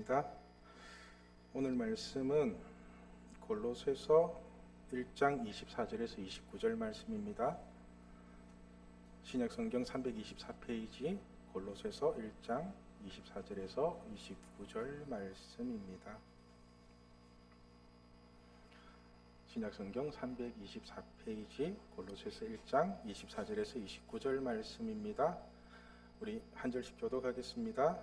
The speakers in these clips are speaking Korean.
기도하겠습니다. 오늘 말씀은 골로새서 1장 24절에서 29절 말씀입니다. 신약성경 324페이지 골로새서 1장 24절에서 29절 말씀입니다. 신약성경 324페이지 골로새서 1장 24절에서 29절 말씀입니다. 우리 한 절씩 교독하겠습니다.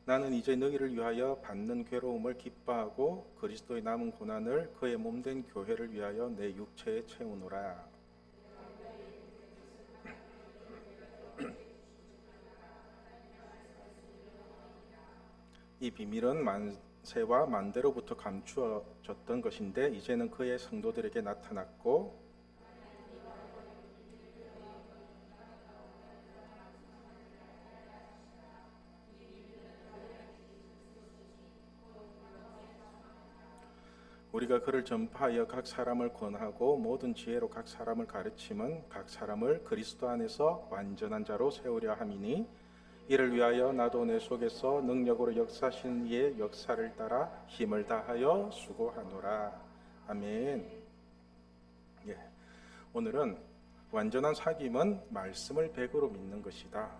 나는 이제 너희를 위하여 받는 괴로움을 기뻐하고 그리스도의 남은 고난을 그의 몸된 교회를 위하여 내 육체에 채우노라. 이 비밀은 만세와 만대로부터 감추어졌던 것인데 이제는 그의 성도들에게 나타났고 우리가 그를 전파하여 각 사람을 권하고 모든 지혜로 각 사람을 가르침은 각 사람을 그리스도 안에서 완전한 자로 세우려 함이니 이를 위하여 나도 내 속에서 능력으로 역사하신 이의 역사를 따라 힘을 다하여 수고하노라. 아멘. 오늘은 완전한 사귐은 말씀을 100으로 믿는 것이다.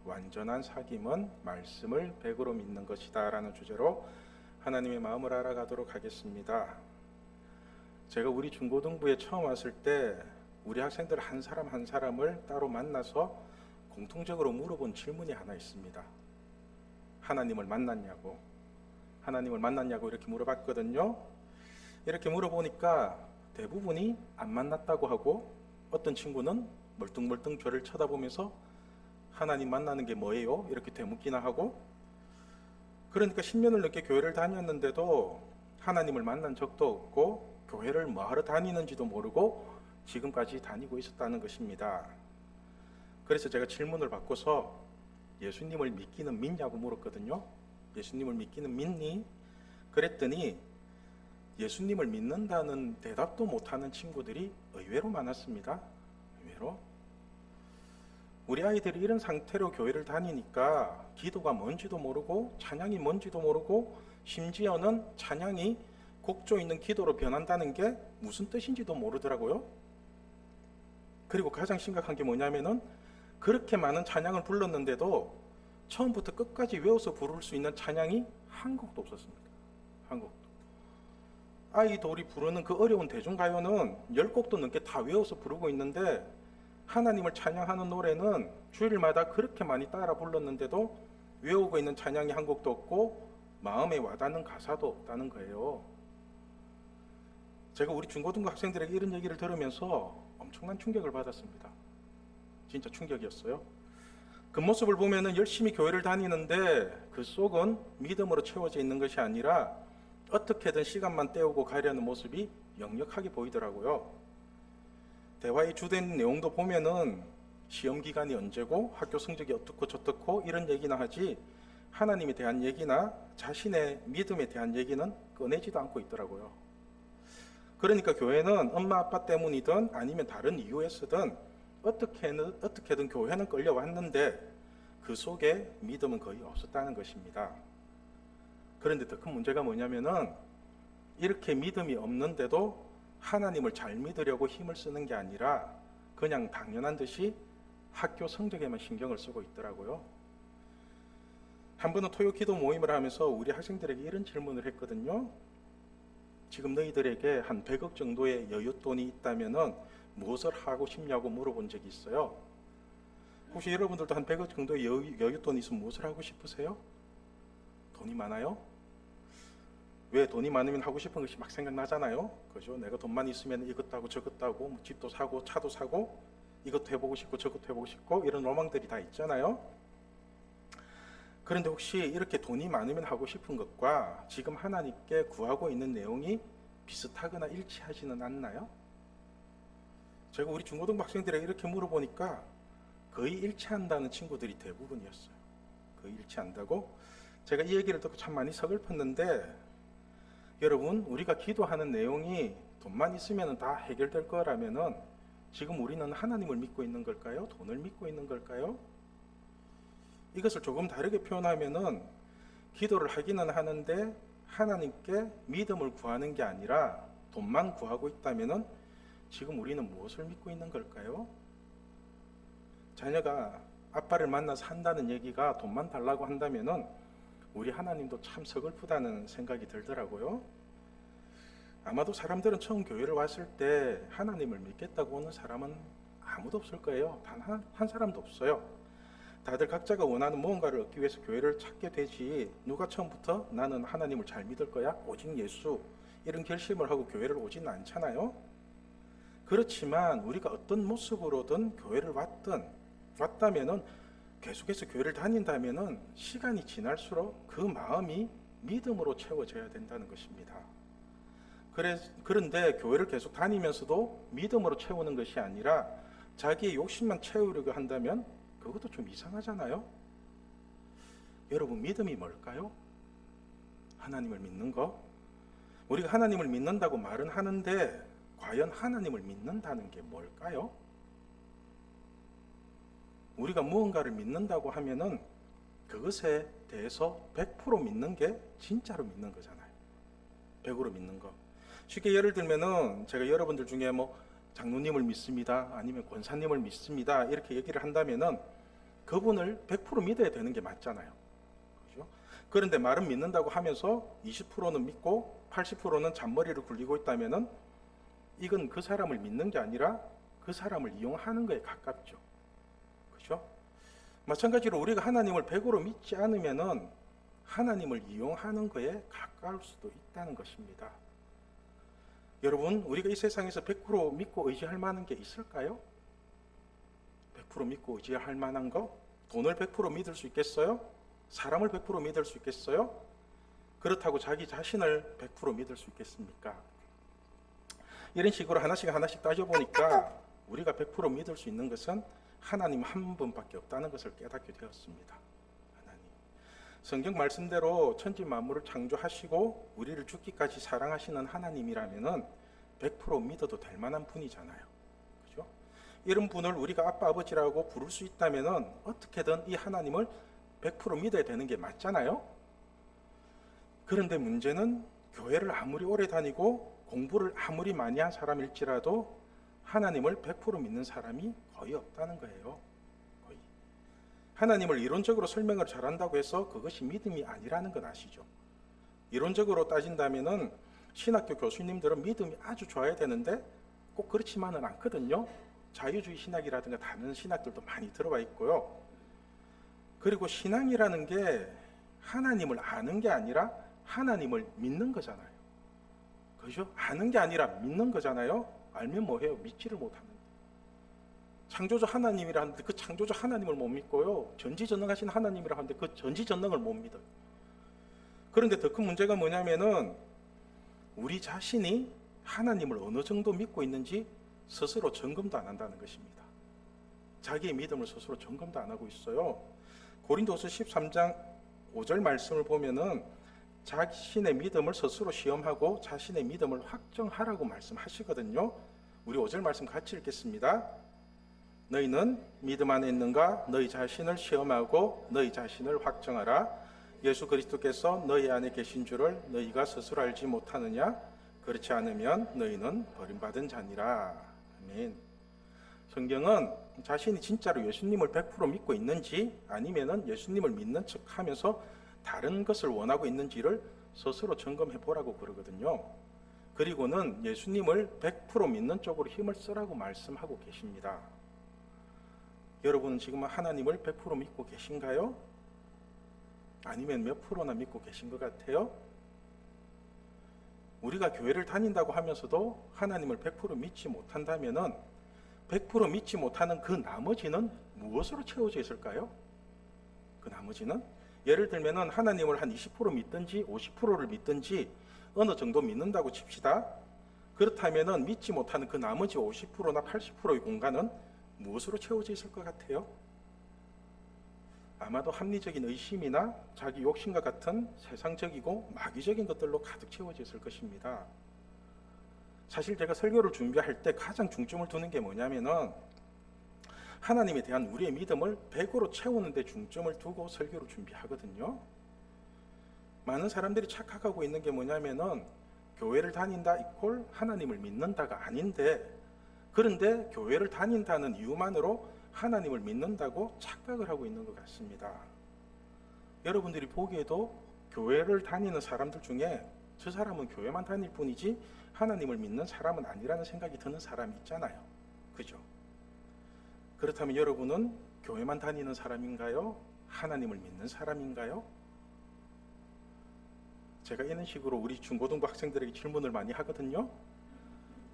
완전한 사귐은 말씀을 100으로 믿는 것이다 라는 주제로 하나님의 마음을 알아가도록 하겠습니다. 제가 우리 중고등부에 처음 왔을 때 우리 학생들 한 사람 한 사람을 따로 만나서 공통적으로 물어본 질문이 하나 있습니다. 하나님을 만났냐고 이렇게 물어봤거든요. 이렇게 물어보니까 대부분이 안 만났다고 하고 어떤 친구는 멀뚱멀뚱 저를 쳐다보면서 하나님 만나는 게 뭐예요? 이렇게 되묻기나 하고, 그러니까 10년을 넘게 교회를 다녔는데도 하나님을 만난 적도 없고 교회를 뭐하러 다니는지도 모르고 지금까지 다니고 있었다는 것입니다. 그래서 제가 질문을 바꿔서 예수님을 믿기는 믿냐고 물었거든요. 예수님을 믿기는 믿니? 그랬더니 예수님을 믿는다는 대답도 못하는 친구들이 의외로 많았습니다. 의외로. 우리 아이들이 이런 상태로 교회를 다니니까 기도가 뭔지도 모르고 찬양이 뭔지도 모르고 심지어는 찬양이 곡조 있는 기도로 변한다는 게 무슨 뜻인지도 모르더라고요. 그리고 가장 심각한 게 뭐냐면은 그렇게 많은 찬양을 불렀는데도 처음부터 끝까지 외워서 부를 수 있는 찬양이 한 곡도 없었습니다. 한 곡도. 아이돌이 부르는 그 어려운 대중가요는 10곡도 넘게 다 외워서 부르고 있는데 하나님을 찬양하는 노래는 주일마다 그렇게 많이 따라 불렀는데도 외우고 있는 찬양이 한 곡도 없고 마음에 와닿는 가사도 없다는 거예요. 제가 우리 중고등부 학생들에게 이런 얘기를 들으면서 엄청난 충격을 받았습니다. 진짜 충격이었어요. 그 모습을 보면은 열심히 교회를 다니는데 그 속은 믿음으로 채워져 있는 것이 아니라 어떻게든 시간만 때우고 가려는 모습이 역력하게 보이더라고요. 대화의 주된 내용도 보면은 시험 기간이 언제고 학교 성적이 어떻고 저떻고 이런 얘기나 하지 하나님에 대한 얘기나 자신의 믿음에 대한 얘기는 꺼내지도 않고 있더라고요. 그러니까 교회는 엄마 아빠 때문이든 아니면 다른 이유에서든 어떻게든 교회는 끌려왔는데 그 속에 믿음은 거의 없었다는 것입니다. 그런데 더 큰 문제가 뭐냐면은 이렇게 믿음이 없는데도 하나님을 잘 믿으려고 힘을 쓰는 게 아니라 그냥 당연한 듯이 학교 성적에만 신경을 쓰고 있더라고요. 한 번은 토요 기도 모임을 하면서 우리 학생들에게 이런 질문을 했거든요. 지금 너희들에게 한 100억 정도의 여윳돈이 있다면은 무엇을 하고 싶냐고 물어본 적이 있어요. 혹시 여러분들도 한 100억 정도의 여윳돈이 있으면 무엇을 하고 싶으세요? 돈이 많아요? 왜 돈이 많으면 하고 싶은 것이 막 생각나잖아요. 그죠? 내가 돈만 있으면 이것도 하고 저것도 하고 뭐 집도 사고 차도 사고 이것도 해보고 싶고 저것도 해보고 싶고 이런 로망들이 다 있잖아요. 그런데 혹시 이렇게 돈이 많으면 하고 싶은 것과 지금 하나님께 구하고 있는 내용이 비슷하거나 일치하지는 않나요? 제가 우리 중고등부 학생들에게 이렇게 물어보니까 거의 일치한다는 친구들이 대부분이었어요. 거의 일치한다고? 제가 이 얘기를 듣고 참 많이 서글펐는데, 여러분, 우리가 기도하는 내용이 돈만 있으면 다 해결될 거라면은 지금 우리는 하나님을 믿고 있는 걸까요? 돈을 믿고 있는 걸까요? 이것을 조금 다르게 표현하면은 기도를 하기는 하는데 하나님께 믿음을 구하는 게 아니라 돈만 구하고 있다면은 지금 우리는 무엇을 믿고 있는 걸까요? 자녀가 아빠를 만나서 한다는 얘기가 돈만 달라고 한다면은 우리 하나님도 참 서글프다는 생각이 들더라고요. 아마도 사람들은 처음 교회를 왔을 때 하나님을 믿겠다고 오는 사람은 아무도 없을 거예요. 단 한 사람도 없어요. 다들 각자가 원하는 무언가를 얻기 위해서 교회를 찾게 되지, 누가 처음부터 나는 하나님을 잘 믿을 거야, 오직 예수, 이런 결심을 하고 교회를 오지는 않잖아요. 그렇지만 우리가 어떤 모습으로든 교회를 왔다면은, 계속해서 교회를 다닌다면은 시간이 지날수록 그 마음이 믿음으로 채워져야 된다는 것입니다. 그런데 교회를 계속 다니면서도 믿음으로 채우는 것이 아니라 자기의 욕심만 채우려고 한다면 그것도 좀 이상하잖아요. 여러분, 믿음이 뭘까요? 하나님을 믿는 거. 우리가 하나님을 믿는다고 말은 하는데 과연 하나님을 믿는다는 게 뭘까요? 우리가 무언가를 믿는다고 하면은 그것에 대해서 100% 믿는 게 진짜로 믿는 거잖아요. 100% 믿는 거. 쉽게 예를 들면은 제가 여러분들 중에 뭐 장로님을 믿습니다, 아니면 권사님을 믿습니다, 이렇게 얘기를 한다면은 그분을 100% 믿어야 되는 게 맞잖아요. 그렇죠? 그런데 말은 믿는다고 하면서 20%는 믿고 80%는 잔머리를 굴리고 있다면은 이건 그 사람을 믿는 게 아니라 그 사람을 이용하는 거에 가깝죠. 그렇죠? 마찬가지로 우리가 하나님을 100% 믿지 않으면은 하나님을 이용하는 거에 가까울 수도 있다는 것입니다. 여러분, 우리가 이 세상에서 100% 믿고 의지할 만한 게 있을까요? 100% 믿고 의지할 만한 거? 돈을 100% 믿을 수 있겠어요? 사람을 100% 믿을 수 있겠어요? 그렇다고 자기 자신을 100% 믿을 수 있겠습니까? 이런 식으로 하나씩 따져보니까 우리가 100% 믿을 수 있는 것은 하나님 한 분밖에 없다는 것을 깨닫게 되었습니다. 하나님. 성경 말씀대로 천지 만물을 창조하시고 우리를 죽기까지 사랑하시는 하나님이라면은 100% 믿어도 될 만한 분이잖아요. 그죠? 이런 분을 우리가 아빠 아버지라고 부를 수 있다면은 어떻게든 이 하나님을 100% 믿어야 되는 게 맞잖아요. 그런데 문제는 교회를 아무리 오래 다니고 공부를 아무리 많이 한 사람일지라도 하나님을 100% 믿는 사람이 거의 없다는 거예요. 거의. 하나님을 이론적으로 설명을 잘한다고 해서 그것이 믿음이 아니라는 건 아시죠? 이론적으로 따진다면은 신학교 교수님들은 믿음이 아주 좋아야 되는데 꼭 그렇지만은 않거든요. 자유주의 신학이라든가 다른 신학들도 많이 들어와 있고요. 그리고 신앙이라는 게 하나님을 아는 게 아니라 하나님을 믿는 거잖아요. 그죠? 아는 게 아니라 믿는 거잖아요. 알면 뭐해요? 믿지를 못하는. 창조주 하나님이라 하는데 그 창조주 하나님을 못 믿고요. 전지전능하신 하나님이라 하는데 그 전지전능을 못 믿어요. 그런데 더 큰 문제가 뭐냐면은 우리 자신이 하나님을 어느 정도 믿고 있는지 스스로 점검도 안 한다는 것입니다. 자기의 믿음을 스스로 점검도 안 하고 있어요. 고린도서 13장 5절 말씀을 보면은 자신의 믿음을 스스로 시험하고 자신의 믿음을 확정하라고 말씀하시거든요. 우리 5절 말씀 같이 읽겠습니다. 너희는 믿음 안에 있는가? 너희 자신을 시험하고 너희 자신을 확정하라. 예수 그리스도께서 너희 안에 계신 줄을 너희가 스스로 알지 못하느냐? 그렇지 않으면 너희는 버림받은 자니라. 아멘. 성경은 자신이 진짜로 예수님을 100% 믿고 있는지 아니면은 예수님을 믿는 척하면서 다른 것을 원하고 있는지를 스스로 점검해 보라고 그러거든요. 그리고는 예수님을 100% 믿는 쪽으로 힘을 쓰라고 말씀하고 계십니다. 여러분은 지금 하나님을 100% 믿고 계신가요? 아니면 몇 프로나 믿고 계신 것 같아요? 우리가 교회를 다닌다고 하면서도 하나님을 100% 믿지 못한다면은 100% 믿지 못하는 그 나머지는 무엇으로 채워져 있을까요? 그 나머지는 예를 들면은 하나님을 한 20% 믿든지 50%를 믿든지 어느 정도 믿는다고 칩시다. 그렇다면은 믿지 못하는 그 나머지 50%나 80%의 공간은 무엇으로 채워져 있을 것 같아요? 아마도 합리적인 의심이나 자기 욕심과 같은 세상적이고 마귀적인 것들로 가득 채워져 있을 것입니다. 사실 제가 설교를 준비할 때 가장 중점을 두는 게 뭐냐면은 하나님에 대한 우리의 믿음을 100으로 채우는 데 중점을 두고 설교를 준비하거든요. 많은 사람들이 착각하고 있는 게 뭐냐면은 교회를 다닌다 이꼴 하나님을 믿는다가 아닌데, 그런데 교회를 다닌다는 이유만으로 하나님을 믿는다고 착각을 하고 있는 것 같습니다. 여러분들이 보기에도 교회를 다니는 사람들 중에 저 사람은 교회만 다닐 뿐이지 하나님을 믿는 사람은 아니라는 생각이 드는 사람이 있잖아요. 그죠? 그렇다면 여러분은 교회만 다니는 사람인가요? 하나님을 믿는 사람인가요? 제가 이런 식으로 우리 중고등부 학생들에게 질문을 많이 하거든요.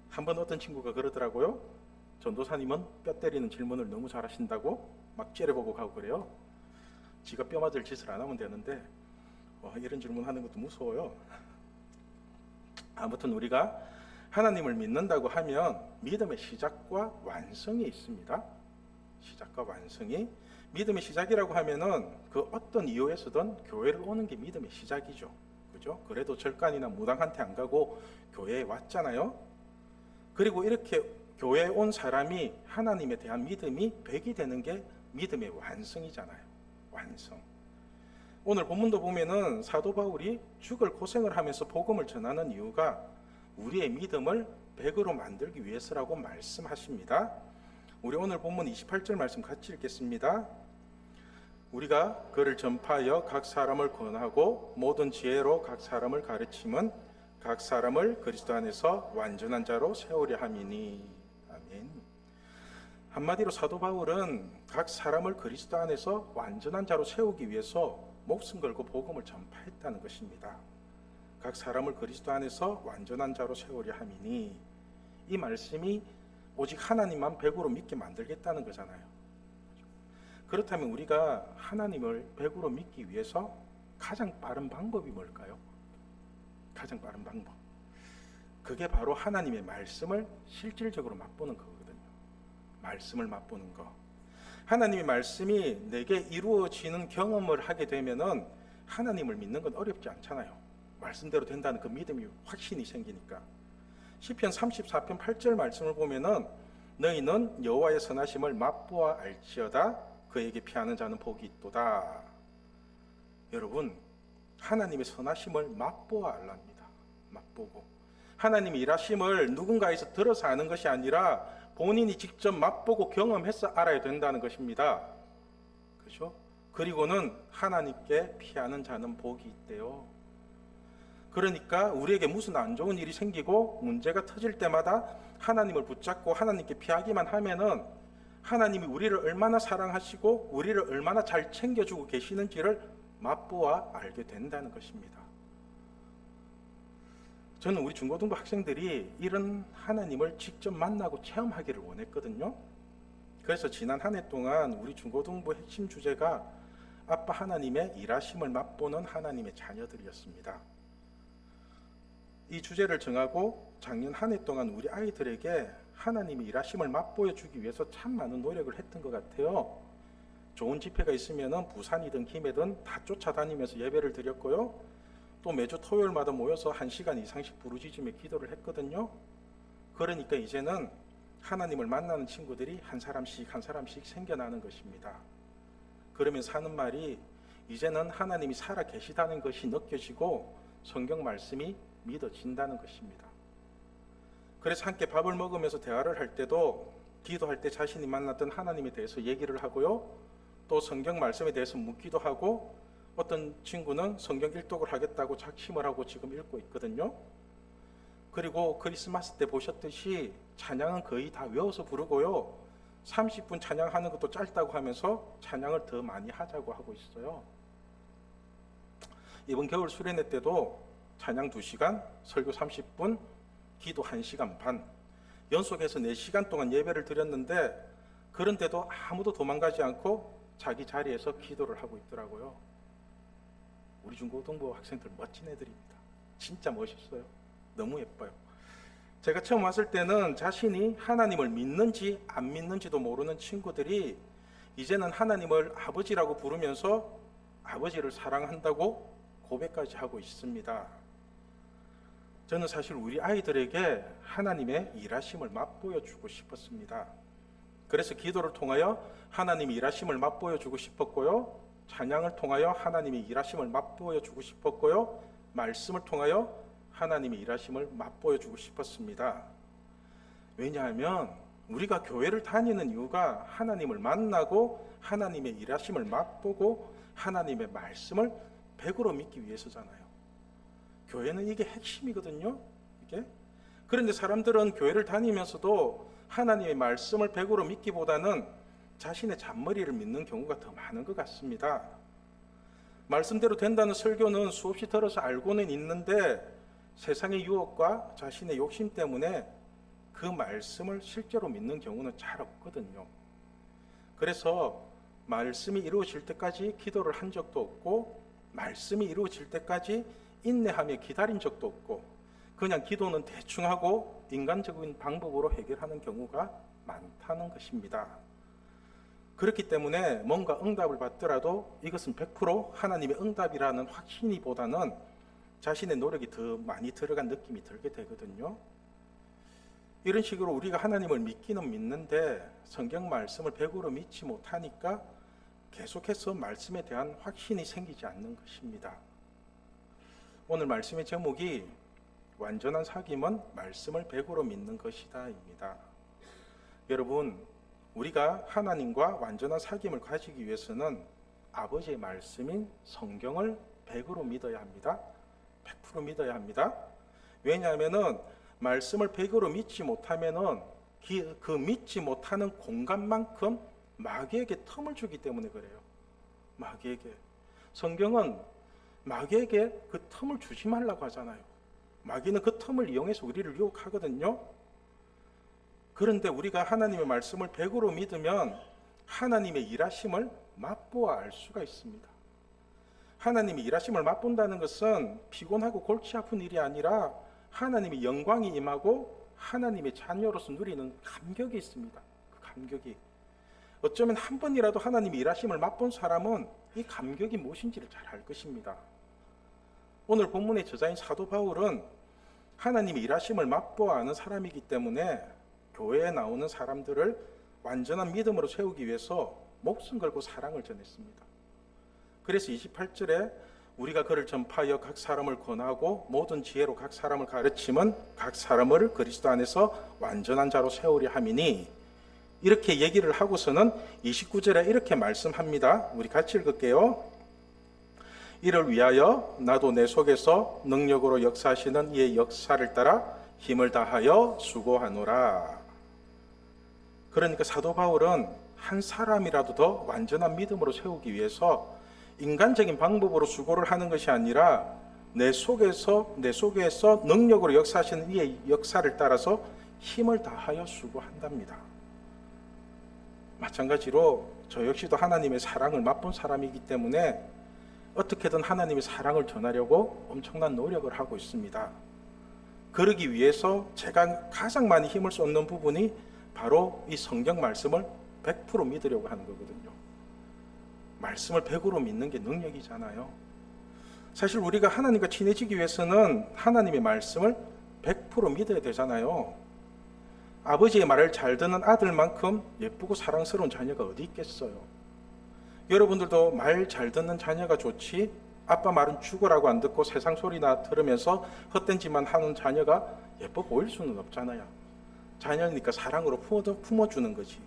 한번 어떤 친구가 그러더라고요. 전도사님은 뼈 때리는 질문을 너무 잘하신다고 막 째려보고 가고 그래요. 지가 뼈 맞을 짓을 안 하면 되는데 이런 질문하는 것도 무서워요. 아무튼 우리가 하나님을 믿는다고 하면 믿음의 시작과 완성이 있습니다. 시작과 완성이. 믿음의 시작이라고 하면은 그 어떤 이유에서든 교회를 오는 게 믿음의 시작이죠. 그죠? 그래도 절간이나 무당한테 안 가고 교회에 왔잖아요. 그리고 이렇게 교회에 온 사람이 하나님에 대한 믿음이 100이 되는 게 믿음의 완성이잖아요. 완성. 오늘 본문도 보면은 사도 바울이 죽을 고생을 하면서 복음을 전하는 이유가 우리의 믿음을 100으로 만들기 위해서라고 말씀하십니다. 우리 오늘 본문 28절 말씀 같이 읽겠습니다. 우리가 그를 전파하여 각 사람을 권하고 모든 지혜로 각 사람을 가르침은 각 사람을 그리스도 안에서 완전한 자로 세우려 함이니. 아멘. 한마디로 사도 바울은 각 사람을 그리스도 안에서 완전한 자로 세우기 위해서 목숨 걸고 복음을 전파했다는 것입니다. 각 사람을 그리스도 안에서 완전한 자로 세우려 함이니, 이 말씀이 오직 하나님만 100으로 믿게 만들겠다는 거잖아요. 그렇다면 우리가 하나님을 100으로 믿기 위해서 가장 빠른 방법이 뭘까요? 가장 빠른 방법. 그게 바로 하나님의 말씀을 실질적으로 맛보는 거거든요. 말씀을 맛보는 거. 하나님의 말씀이 내게 이루어지는 경험을 하게 되면은 하나님을 믿는 건 어렵지 않잖아요. 말씀대로 된다는 그 믿음이 확신이 생기니까. 시편 34편 8절 말씀을 보면은 너희는 여호와의 선하심을 맛보아 알지어다. 그에게 피하는 자는 복이 있도다. 여러분, 하나님의 선하심을 맛보아 알랍니다. 맛보고. 하나님의 일하심을 누군가에서 들어서 아는 것이 아니라 본인이 직접 맛보고 경험해서 알아야 된다는 것입니다. 그렇죠? 그리고는 하나님께 피하는 자는 복이 있대요. 그러니까 우리에게 무슨 안 좋은 일이 생기고 문제가 터질 때마다 하나님을 붙잡고 하나님께 피하기만 하면은 하나님이 우리를 얼마나 사랑하시고 우리를 얼마나 잘 챙겨주고 계시는지를 맛보아 알게 된다는 것입니다. 저는 우리 중고등부 학생들이 이런 하나님을 직접 만나고 체험하기를 원했거든요. 그래서 지난 한 해 동안 우리 중고등부 핵심 주제가 아빠 하나님의 일하심을 맛보는 하나님의 자녀들이었습니다. 이 주제를 정하고 작년 한 해 동안 우리 아이들에게 하나님의 일하심을 맛보여 주기 위해서 참 많은 노력을 했던 것 같아요. 좋은 집회가 있으면 부산이든 김해든 다 쫓아다니면서 예배를 드렸고요. 또 매주 토요일마다 모여서 1시간 이상씩 부르짖으며 기도를 했거든요. 그러니까 이제는 하나님을 만나는 친구들이 한 사람씩 한 사람씩 생겨나는 것입니다. 그러면서 하는 말이 이제는 하나님이 살아 계시다는 것이 느껴지고 성경 말씀이 믿어진다는 것입니다. 그래서 함께 밥을 먹으면서 대화를 할 때도 기도할 때 자신이 만났던 하나님에 대해서 얘기를 하고요. 또 성경 말씀에 대해서 묻기도 하고, 어떤 친구는 성경 일독을 하겠다고 작심을 하고 지금 읽고 있거든요. 그리고 크리스마스 때 보셨듯이 찬양은 거의 다 외워서 부르고요. 30분 찬양하는 것도 짧다고 하면서 찬양을 더 많이 하자고 하고 있어요. 이번 겨울 수련회 때도 찬양 2시간, 설교 30분, 기도 1시간 반, 연속해서 4시간 동안 예배를 드렸는데 그런데도 아무도 도망가지 않고 자기 자리에서 기도를 하고 있더라고요. 우리 중고등부 학생들 멋진 애들입니다. 진짜 멋있어요. 너무 예뻐요. 제가 처음 왔을 때는 자신이 하나님을 믿는지 안 믿는지도 모르는 친구들이 이제는 하나님을 아버지라고 부르면서 아버지를 사랑한다고 고백까지 하고 있습니다. 저는 사실 우리 아이들에게 하나님의 일하심을 맛보여 주고 싶었습니다. 그래서 기도를 통하여 하나님의 일하심을 맛보여 주고 싶었고요. 찬양을 통하여 하나님의 일하심을 맛보여 주고 싶었고요. 말씀을 통하여 하나님의 일하심을 맛보여 주고 싶었습니다. 왜냐하면 우리가 교회를 다니는 이유가 하나님을 만나고 하나님의 일하심을 맛보고 하나님의 말씀을 100으로 믿기 위해서잖아요. 교회는 이게 핵심이거든요. 이게. 그런데 사람들은 교회를 다니면서도 하나님의 말씀을 100으로 믿기보다는 자신의 잔머리를 믿는 경우가 더 많은 것 같습니다. 말씀대로 된다는 설교는 수없이 들어서 알고는 있는데 세상의 유혹과 자신의 욕심 때문에 그 말씀을 실제로 믿는 경우는 잘 없거든요. 그래서 말씀이 이루어질 때까지 기도를 한 적도 없고 말씀이 이루어질 때까지 인내하며 기다린 적도 없고 그냥 기도는 대충 하고 인간적인 방법으로 해결하는 경우가 많다는 것입니다. 그렇기 때문에 뭔가 응답을 받더라도 이것은 100% 하나님의 응답이라는 확신이보다는 자신의 노력이 더 많이 들어간 느낌이 들게 되거든요. 이런 식으로 우리가 하나님을 믿기는 믿는데 성경 말씀을 100으로 믿지 못하니까 계속해서 말씀에 대한 확신이 생기지 않는 것입니다. 오늘 말씀의 제목이 완전한 사귐은 말씀을 100으로 믿는 것이다 입니다. 여러분, 우리가 하나님과 완전한 사귐을 가지기 위해서는 아버지의 말씀인 성경을 100으로 믿어야 합니다. 100% 믿어야 합니다. 왜냐하면 말씀을 100으로 믿지 못하면 그 믿지 못하는 공간만큼 마귀에게 틈을 주기 때문에 그래요. 마귀에게. 성경은 마귀에게 그 틈을 주지 말라고 하잖아요. 마귀는 그 틈을 이용해서 우리를 유혹하거든요. 그런데 우리가 하나님의 말씀을 100으로 믿으면 하나님의 일하심을 맛보아 알 수가 있습니다. 하나님의 일하심을 맛본다는 것은 피곤하고 골치 아픈 일이 아니라 하나님의 영광이 임하고 하나님의 자녀로서 누리는 감격이 있습니다. 그 감격이. 어쩌면 한 번이라도 하나님의 일하심을 맛본 사람은 이 감격이 무엇인지를 잘 알 것입니다. 오늘 본문의 저자인 사도 바울은 하나님의 일하심을 맛보아 아는 사람이기 때문에 교회에 나오는 사람들을 완전한 믿음으로 세우기 위해서 목숨 걸고 사랑을 전했습니다. 그래서 28절에 우리가 그를 전파하여 각 사람을 권하고 모든 지혜로 각 사람을 가르치면 각 사람을 그리스도 안에서 완전한 자로 세우려 함이니 이렇게 얘기를 하고서는 29절에 이렇게 말씀합니다. 우리 같이 읽을게요. 이를 위하여 나도 내 속에서 능력으로 역사하시는 이의 역사를 따라 힘을 다하여 수고하노라. 그러니까 사도 바울은 한 사람이라도 더 완전한 믿음으로 세우기 위해서 인간적인 방법으로 수고를 하는 것이 아니라 내 속에서 능력으로 역사하시는 이의 역사를 따라서 힘을 다하여 수고한답니다. 마찬가지로 저 역시도 하나님의 사랑을 맛본 사람이기 때문에 어떻게든 하나님의 사랑을 전하려고 엄청난 노력을 하고 있습니다. 그러기 위해서 제가 가장 많이 힘을 쏟는 부분이 바로 이 성경 말씀을 100% 믿으려고 하는 거거든요. 말씀을 100으로 믿는 게 능력이잖아요. 사실 우리가 하나님과 친해지기 위해서는 하나님의 말씀을 100% 믿어야 되잖아요. 아버지의 말을 잘 듣는 아들만큼 예쁘고 사랑스러운 자녀가 어디 있겠어요. 여러분들도 말 잘 듣는 자녀가 좋지, 아빠 말은 죽으라고 안 듣고 세상 소리나 들으면서 헛된 짓만 하는 자녀가 예뻐 보일 수는 없잖아요. 자녀니까 사랑으로 품어주는 거지.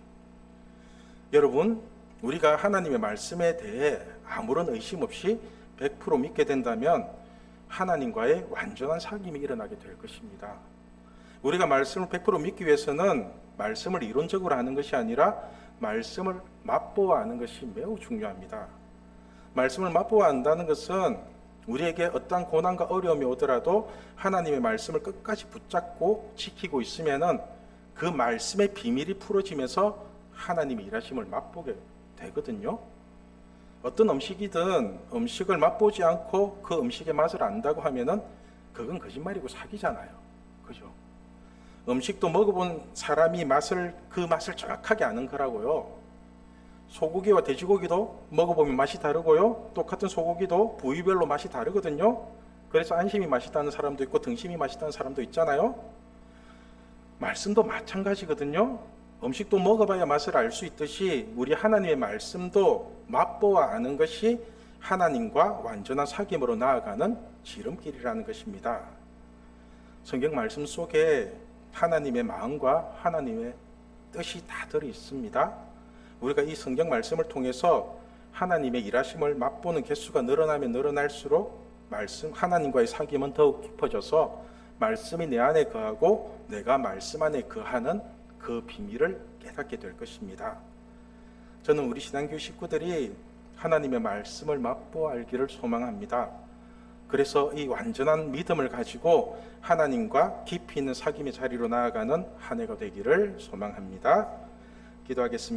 여러분, 우리가 하나님의 말씀에 대해 아무런 의심 없이 100% 믿게 된다면 하나님과의 완전한 사귐이 일어나게 될 것입니다. 우리가 말씀을 100% 믿기 위해서는 말씀을 이론적으로 하는 것이 아니라 말씀을 맛보아 아는 것이 매우 중요합니다. 말씀을 맛보아 안다는 것은 우리에게 어떠한 고난과 어려움이 오더라도 하나님의 말씀을 끝까지 붙잡고 지키고 있으면은 그 말씀의 비밀이 풀어지면서 하나님의 일하심을 맛보게 되거든요. 어떤 음식이든 음식을 맛보지 않고 그 음식의 맛을 안다고 하면은 그건 거짓말이고 사기잖아요. 그죠? 음식도 먹어본 사람이 그 맛을 정확하게 아는 거라고요. 소고기와 돼지고기도 먹어보면 맛이 다르고요. 똑같은 소고기도 부위별로 맛이 다르거든요. 그래서 안심이 맛있다는 사람도 있고 등심이 맛있다는 사람도 있잖아요. 말씀도 마찬가지거든요. 음식도 먹어봐야 맛을 알 수 있듯이 우리 하나님의 말씀도 맛보아 아는 것이 하나님과 완전한 사귐으로 나아가는 지름길이라는 것입니다. 성경 말씀 속에 하나님의 마음과 하나님의 뜻이 다 들어 있습니다. 우리가 이 성경 말씀을 통해서 하나님의 일하심을 맛보는 개수가 늘어나면 늘어날수록 하나님과의 사귐은 더욱 깊어져서 말씀이 내 안에 거하고 내가 말씀 안에 거하는 그 비밀을 깨닫게 될 것입니다. 저는 우리 신앙교회 식구들이 하나님의 말씀을 맛보아 알기를 소망합니다. 그래서 이 완전한 믿음을 가지고 하나님과 깊이 있는 사귐의 자리로 나아가는 한 해가 되기를 소망합니다. 기도하겠습니다.